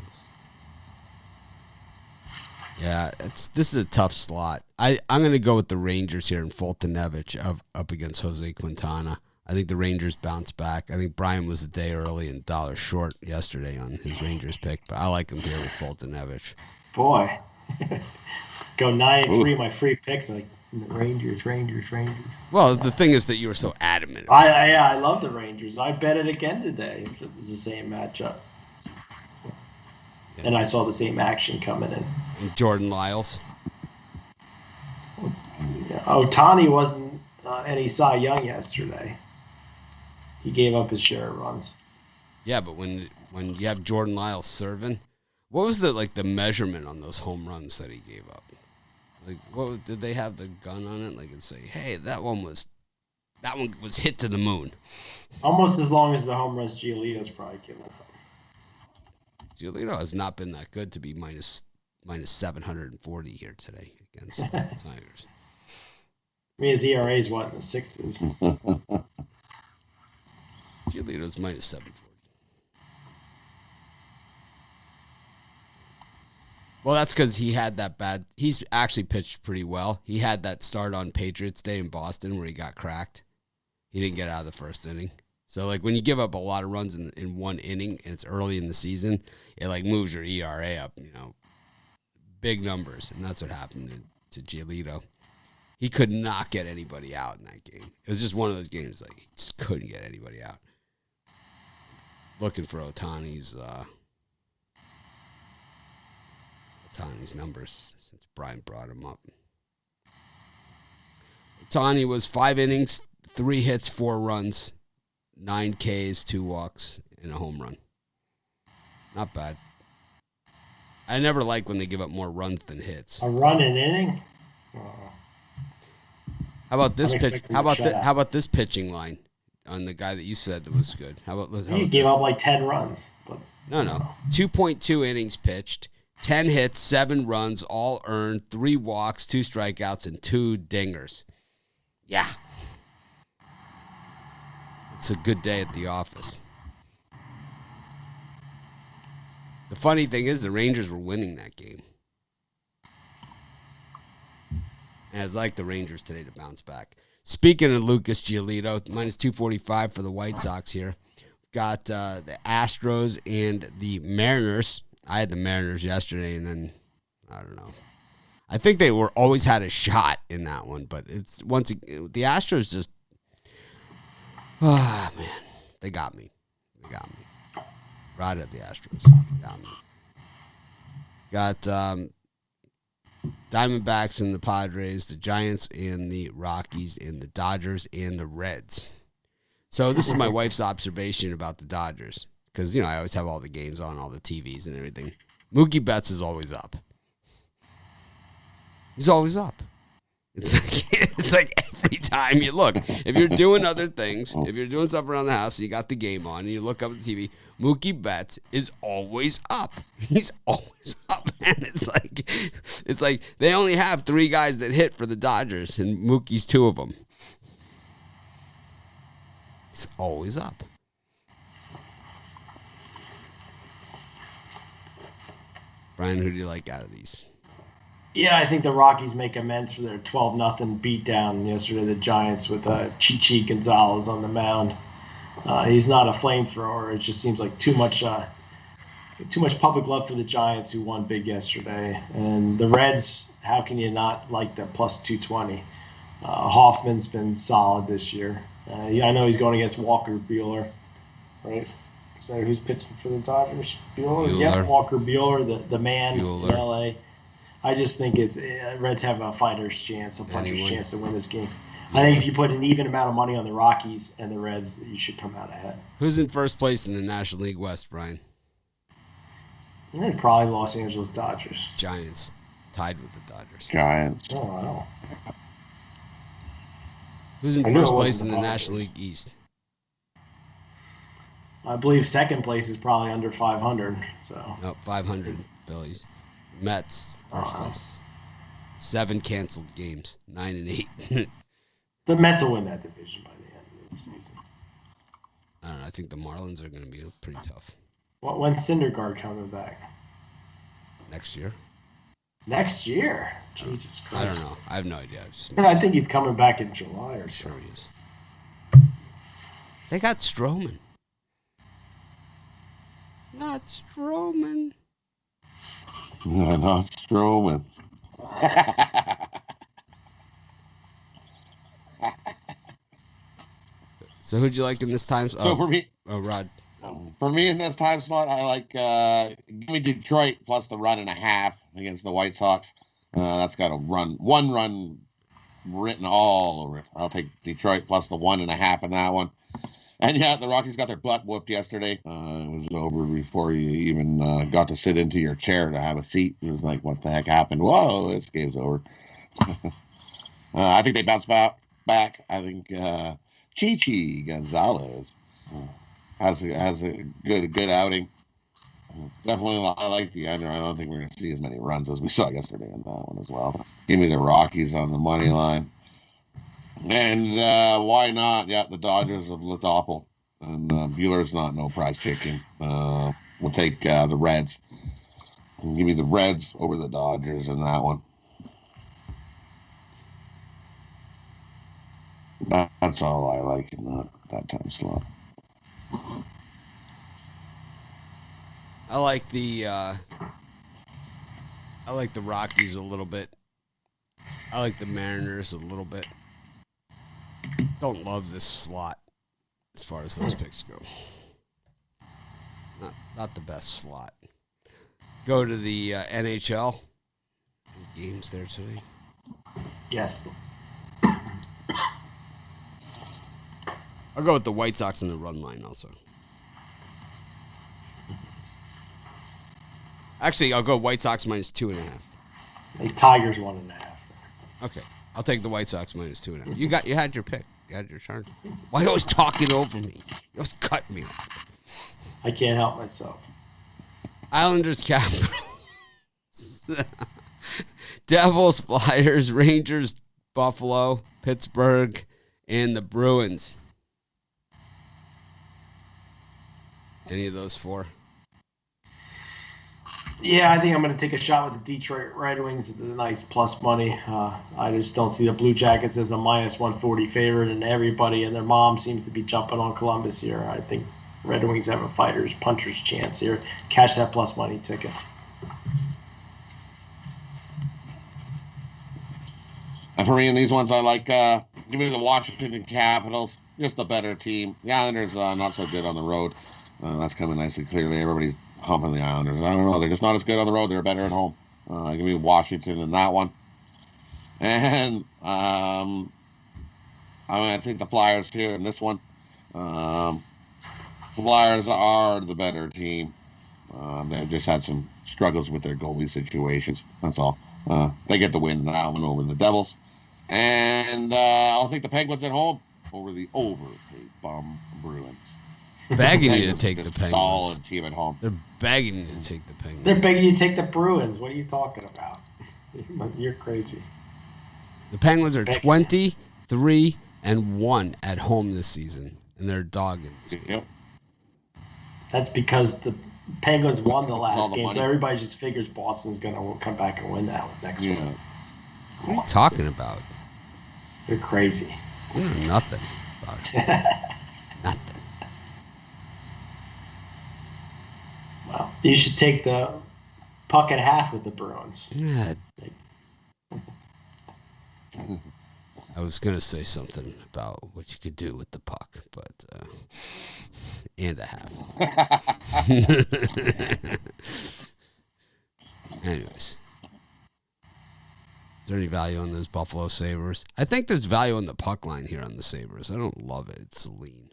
Yeah, this is a tough slot. I'm going to go with the Rangers here in Fultonevich up against Jose Quintana. I think the Rangers bounce back. I think Brian was a day early and $1 short yesterday on his Rangers pick, but I like him here with Fultonevich.
Boy. Go 9-3, my free picks. Like Rangers.
Well, the thing is that you were so adamant.
I love the Rangers. I bet it again today if it was the same matchup. Yeah. And I saw the same action coming in.
And Jordan Lyles.
Ohtani wasn't any Cy Young yesterday. He gave up his share of runs.
Yeah, but when you have Jordan Lyles serving, what was the measurement on those home runs that he gave up? Like, did they have the gun on it? Like, and say, hey, that one was hit to the moon.
Almost as long as the home runs Giolito's probably given up.
Giolito has not been that good to be minus 740 here today against the Tigers.
I mean, his ERA is what, in the 6s?
Giolito's minus 740. Well, that's because he had that bad. He's actually pitched pretty well. He had that start on Patriots Day in Boston where he got cracked. He didn't get out of the first inning. So, when you give up a lot of runs in one inning and it's early in the season, it, moves your ERA up, big numbers. And that's what happened to Giolito. He could not get anybody out in that game. It was just one of those games, he just couldn't get anybody out. Looking for Ohtani's numbers since Brian brought him up. Ohtani was 5 innings, 3 hits, 4 runs, 9 Ks, 2 walks, and a home run. Not bad. I never like when they give up more runs than hits.
A run an inning?
How about this pitch? How about this pitching line on the guy that you said that was good? How about
he gave up 10 runs. But
no. 2.2 innings pitched, 10 hits, 7 runs, all earned, 3 walks, 2 strikeouts, and 2 dingers. Yeah. It's a good day at the office. The funny thing is the Rangers were winning that game. And I'd like the Rangers today to bounce back. Speaking of Lucas Giolito, minus 245 for the White Sox here. Got the Astros and the Mariners. I had the Mariners yesterday, and then, I don't know. I think they always had a shot in that one, but it's the Astros just, man, they got me. Right at the Astros. Got me. Got Diamondbacks and the Padres, the Giants and the Rockies, and the Dodgers and the Reds. So this is my wife's observation about the Dodgers. Because, I always have all the games on, all the TVs and everything. Mookie Betts is always up. He's always up. It's like every time you look. If you're doing other things, if you're doing stuff around the house, and you got the game on, and you look up at the TV, Mookie Betts is always up. He's always up, man. It's like they only have 3 guys that hit for the Dodgers, and Mookie's 2 of them. He's always up. Brian, who do you like out of these?
Yeah, I think the Rockies make amends for their 12-0 beatdown yesterday. The Giants with Chichi Gonzalez on the mound. He's not a flamethrower. It just seems like too much public love for the Giants, who won big yesterday. And the Reds, how can you not like the plus 220? Hoffman's been solid this year. I know he's going against Walker Buehler, right? So who's pitching for the Dodgers? Buehler? Yeah, Walker Buehler, the man Buehler. In L.A. I just think Reds have a fighter's chance, chance to win this game. I think if you put an even amount of money on the Rockies and the Reds, you should come out ahead.
Who's in first place in the National League West, Brian?
Probably Los Angeles Dodgers.
Giants. Tied with the Dodgers.
Giants.
Oh, wow.
Who's in first place in the National League East?
I believe second place is probably under 500.
No, 500 Phillies. Mets, first place. 7 canceled games, 9-8.
The Mets will win that division by the end of the season.
I don't know. I think the Marlins are going to be pretty tough.
When's Syndergaard coming back?
Next year.
Next year? Jesus Christ.
I don't know. I have no idea.
I think he's coming back in July or so.
Sure he is. They got Stroman. Not Stroman.
Yeah, not Stroman.
So who'd you like in this time?
For me,
Rod.
For me in this time slot, I like give me Detroit plus the 1.5 against the White Sox. That's got a one run written all over it. I'll take Detroit plus the 1.5 in that one. And yeah, the Rockies got their butt whooped yesterday. It was over before you even got to sit into your chair to have a seat. It was like, what the heck happened? Whoa, this game's over. I think they bounced back. I think Chichi Gonzalez has a good outing. Definitely, I like the under. I don't think we're going to see as many runs as we saw yesterday in that one as well. Give me the Rockies on the money line. And why not? Yeah, the Dodgers have looked awful. And Buehler's not no prize chicken. We'll take the Reds. Give me the Reds over the Dodgers in that one. That's all I like in that time slot.
I like the Rockies a little bit. I like the Mariners a little bit. Don't love this slot as far as those picks go. Not the best slot. Go to the NHL. Any games there today?
Yes.
I'll go with the White Sox in the run line also. Actually, I'll go White Sox minus 2.5.
The Tigers 1.5.
Okay. I'll take the White Sox minus 2.5. You had your pick. You had your turn. Why are you always talking over me? You always cut me off.
I can't help myself.
Islanders, Capitals. Devils, Flyers, Rangers, Buffalo, Pittsburgh, and the Bruins. Any of those 4?
Yeah, I think I'm going to take a shot with the Detroit Red Wings at the nice plus money. I just don't see the Blue Jackets as a minus 140 favorite, and everybody and their mom seems to be jumping on Columbus here. I think Red Wings have a puncher's chance here. Cash that plus money ticket.
And for me in these ones, I like give me the Washington Capitals. Just a better team. The Islanders not so good on the road. That's coming nicely clearly. Everybody's humping the Islanders. I don't know. They're just not as good on the road. They're better at home. Give me Washington in that one. And I'm going to take the Flyers here in this one. Flyers are the better team. They've just had some struggles with their goalie situations. That's all. They get the win in that one over the Devils. And I'll take the Penguins at home over the overpaid bum Bruins.
begging you to take the
Just
Penguins.
solid team at home.
They're begging you to take the Penguins.
They're begging you to take the Bruins. What are you talking about? You're crazy.
The Penguins are 23-1 at home this season, and they're dogging this game.
Yep.
That's because the Penguins won the last game,
money.
so everybody just figures Boston's going to come back and win that next one.
What are you talking about?
You're crazy.
You know nothing about it. Nothing.
Well, you should take the puck at half with the Bruins.
Yeah. I was going to say something about what you could do with the puck, but and a half. Anyways. Is there any value on those Buffalo Sabres? I think there's value on the puck line here on the Sabres. I don't love it. It's lean.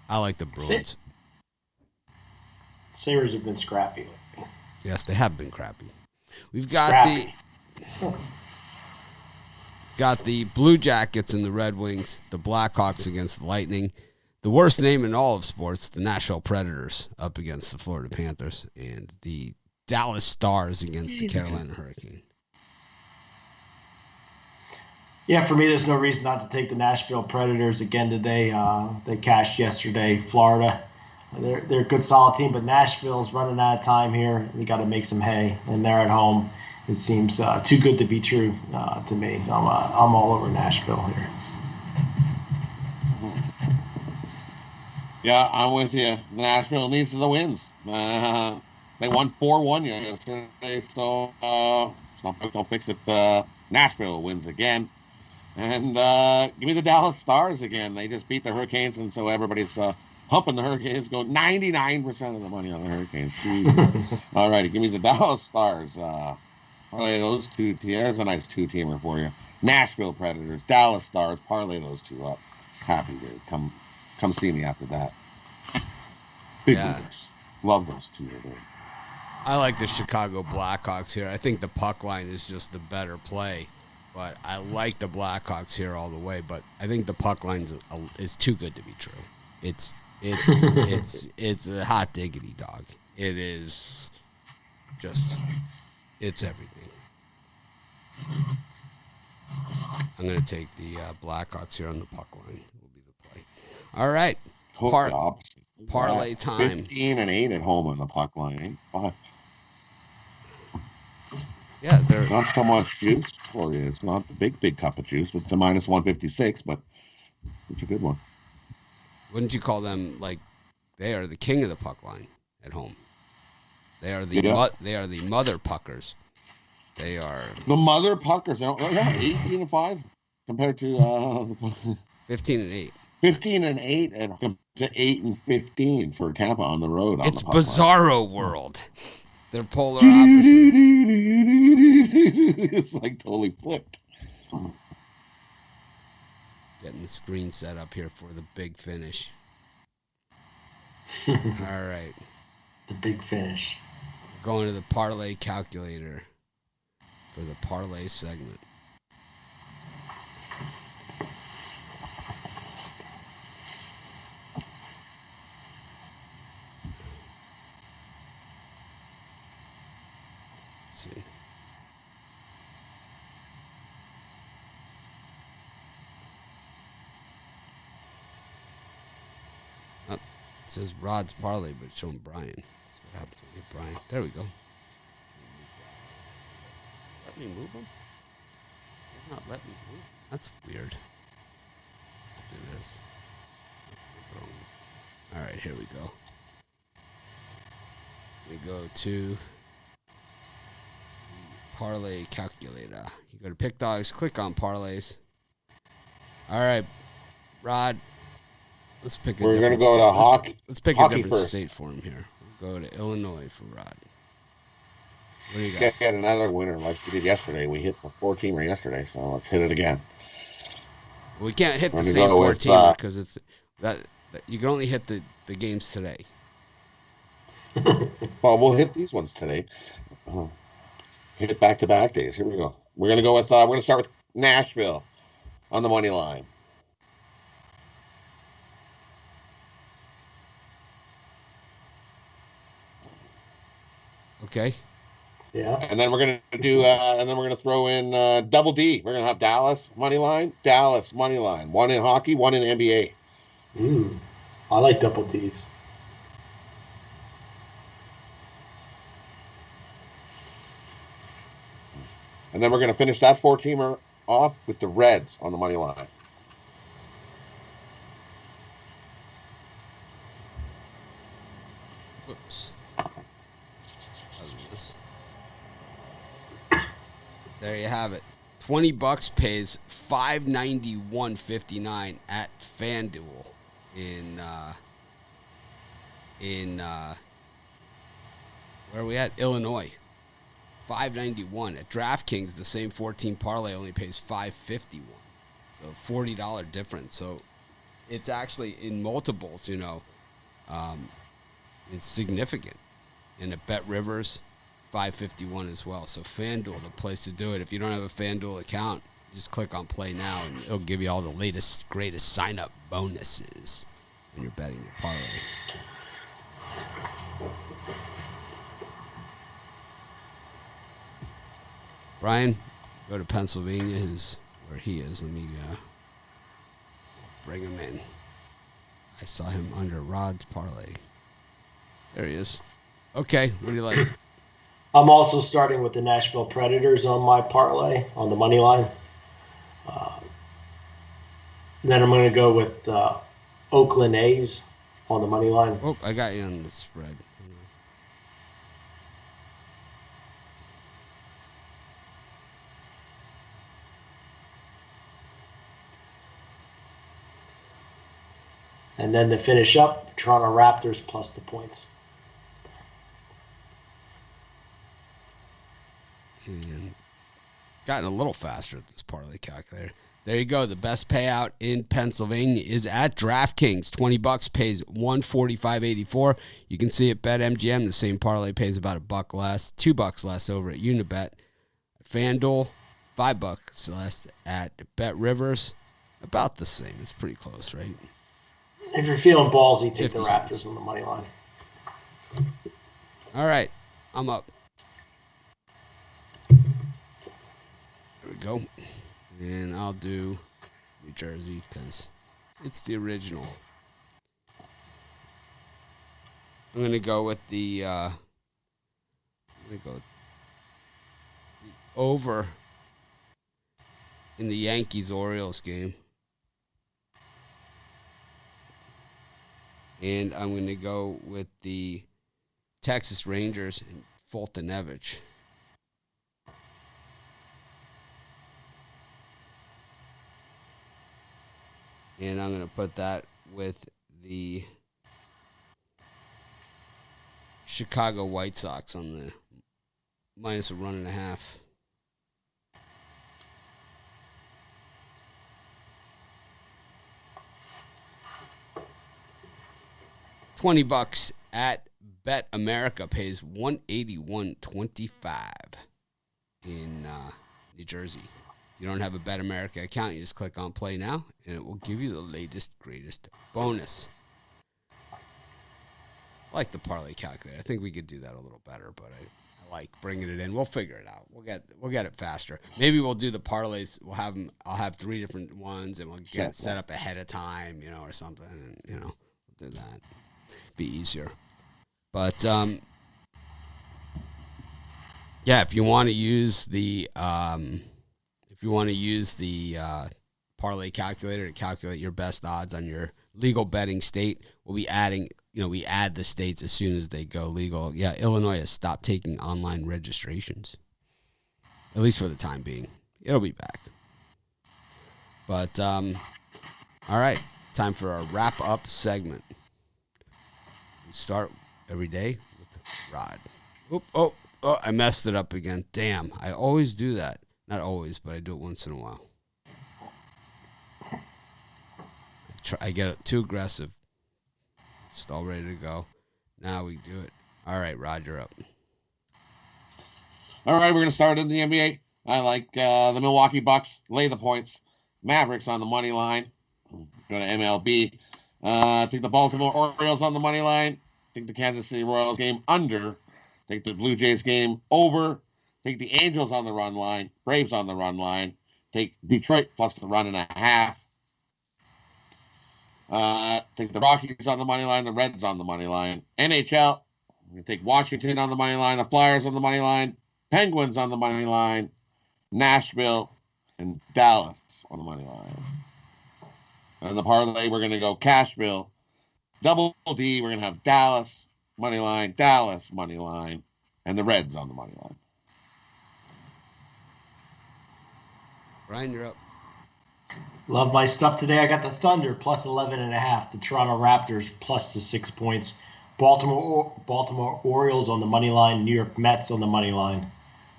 I like the Bruins.
Sabres have been scrappy lately.
Yes, they have been crappy. We've got the Blue Jackets and the Red Wings, the Blackhawks against the Lightning, the worst name in all of sports, the Nashville Predators up against the Florida Panthers, and the Dallas Stars against the Carolina Hurricanes.
Yeah, for me, there's no reason not to take the Nashville Predators again today. They cashed yesterday. Florida, they're a good, solid team, but Nashville's running out of time here. They got to make some hay, and they're at home. It seems too good to be true to me. So I'm all over Nashville here.
Yeah, I'm with you. Nashville needs the wins. They won 4-1 yesterday, so don't fix it. Nashville wins again. And give me the Dallas Stars again. They just beat the Hurricanes, and so everybody's humping the Hurricanes. Go 99% of the money on the Hurricanes. All righty, give me the Dallas Stars. Parlay those two. There's a nice two-teamer for you. Nashville Predators, Dallas Stars. Parlay those two up. Happy to come see me after that. Big winners. Love those two today.
I like the Chicago Blackhawks here. I think the puck line is just the better play, but I like the Blackhawks here all the way. But I think the puck line is too good to be true. It's a hot diggity dog. It is just it's everything. I'm going to take the Blackhawks here on the puck line. Will be the play. All right. Parlay time.
15-8 at home on the puck line.
Yeah, they're
not so much juice for you. It's not the big cup of juice. It's a minus 156, but it's a good one.
Wouldn't you call them like they are the king of the puck line at home? They are the mother puckers. They are
the mother puckers. 18-5 compared to
15-8.
15-8 and to 8-15 for Tampa on the road.
It's bizarro world. They're polar opposites.
It's like totally flipped.
Getting the screen set up here for the big finish. All right.
The big finish.
We're going to the parlay calculator for the parlay segment. See. Oh, it says Rod's parlay, but it's showing Brian. That's what happens when you hit Brian. There we go. Let me move him? Will not let me move. That's weird. Do this. All right, here we go. We go to the parlay calculator. You go to Pick Dogs, click on parlays. All right, Rod. Let's pick a
We're
different
going to go to hockey.
Let's pick a different state for him here. We'll go to Illinois for Rod. What do you got?
Get another winner like we did yesterday. We hit the 4-teamer yesterday, so let's hit it again.
We can't hit the same 4-teamer because it's that you can only hit the games today.
Well, we'll hit these ones today. Hit back-to-back days. Here we go. We're gonna go with. We're gonna start with Nashville on the money line.
Okay.
Yeah.
And then we're gonna do, and then we're gonna throw in double D. We're gonna have Dallas money line, one in hockey, one in NBA.
I like double D's.
And then we're gonna finish that 4-teamer off with the Reds on the money line.
Whoops. There you have it. $20 pays $591.59 at FanDuel in where are we at? Illinois. $591 at DraftKings. The same 14 parlay only pays $551. So $40 difference. So it's actually in multiples. It's significant. And at Bet Rivers, $551 as well. So FanDuel, the place to do it. If you don't have a FanDuel account, just click on Play Now, and it'll give you all the latest, greatest sign-up bonuses when you're betting your parlay. Brian, go to Pennsylvania. Where he is. Let me bring him in. I saw him under Rod's parlay. There he is. Okay, what do you like?
I'm also starting with the Nashville Predators on my parlay on the money line. Then I'm going to go with Oakland A's on the money line.
Oh, I got you on the spread.
And then to finish up, Toronto Raptors plus the points.
And gotten a little faster at this parlay calculator. There you go. The best payout in Pennsylvania is at DraftKings. $20 pays $145.84. You can see at BetMGM the same parlay pays about $1 less, $2 less over at Unibet. FanDuel, $5 less at Bet Rivers. About the same. It's pretty close, right?
If you're feeling ballsy, take the
50
Raptors
cents.
on the money line.
All right, I'm up. There we go. And I'll do New Jersey because it's the original. I'm going to go with the over in the Yankees-Orioles game. And I'm going to go with the Texas Rangers and Fultonevich. And I'm going to put that with the Chicago White Sox on the minus -1.5. $20 at Bet America pays $181.25 in New Jersey. If you don't have a Bet America account, you just click on Play Now, and it will give you the latest, greatest bonus. I like the parlay calculator. I think we could do that a little better, but I like bringing it in. We'll figure it out. We'll get it faster. Maybe we'll do the parlays. I'll have 3 different ones, and we'll get it set up ahead of time, or something. And, we'll do that. Be easier. But yeah, if you want to use the parlay calculator to calculate your best odds on your legal betting state, we'll be adding. We add the states as soon as they go legal. Yeah, Illinois has stopped taking online registrations, at least for the time being. It'll be back. But all right, time for our wrap up segment. We start every day with Rod. Oh, I messed it up again. Damn, I always do that. Not always, but I do it once in a while. I get too aggressive. Just all ready to go. Now we do it. All right, Rod, you're up.
All right, we're going to start in the NBA. I like the Milwaukee Bucks. Lay the points. Mavericks on the money line. Go to MLB. I think the Baltimore Orioles on the money line. I think the Kansas City Royals game under Take the Blue Jays game over. Take the Angels on the run line. Braves on the run line. Take Detroit plus the 1.5. Take the Rockies on the money line. The Reds on the money line. NHL. I'm going to take Washington on the money line. The Flyers on the money line. Penguins on the money line. Nashville and Dallas on the money line. And the parlay, we're going to go Cashville. Double D, we're going to have Dallas money line, and the Reds on the money line.
Brian, you're up.
Love my stuff today. I got the Thunder plus 11.5. The Toronto Raptors plus the 6 points. Baltimore Orioles on the money line. New York Mets on the money line.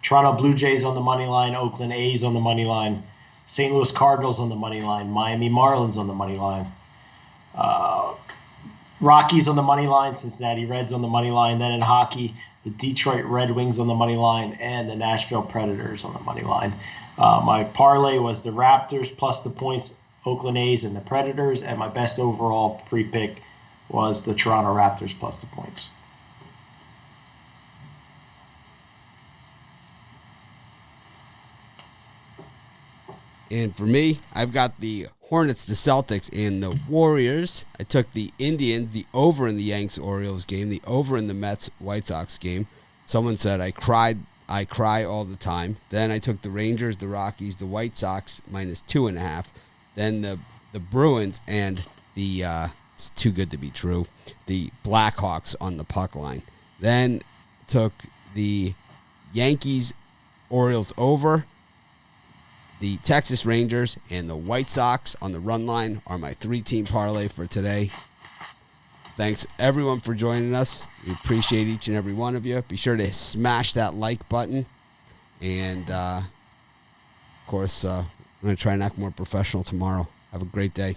Toronto Blue Jays on the money line. Oakland A's on the money line. St. Louis Cardinals on the money line. Miami Marlins on the money line. Rockies on the money line. Cincinnati Reds on the money line. Then in hockey, the Detroit Red Wings on the money line and the Nashville Predators on the money line. My parlay was the Raptors plus the points, Oakland A's, and the Predators. And my best overall free pick was the Toronto Raptors plus the points.
And for me, I've got the Hornets, the Celtics, and the Warriors. I took the Indians, the over in the Yanks-Orioles game, the over in the Mets-White Sox game. Someone said I cry all the time. Then I took the Rangers, the Rockies, the White Sox, minus 2.5. Then the Bruins and the, it's too good to be true, the Blackhawks on the puck line. Then took the Yankees-Orioles over. The Texas Rangers and the White Sox on the run line are my 3-team parlay for today. Thanks, everyone, for joining us. We appreciate each and every one of you. Be sure to smash that like button. And, of course, I'm going to try and act more professional tomorrow. Have a great day.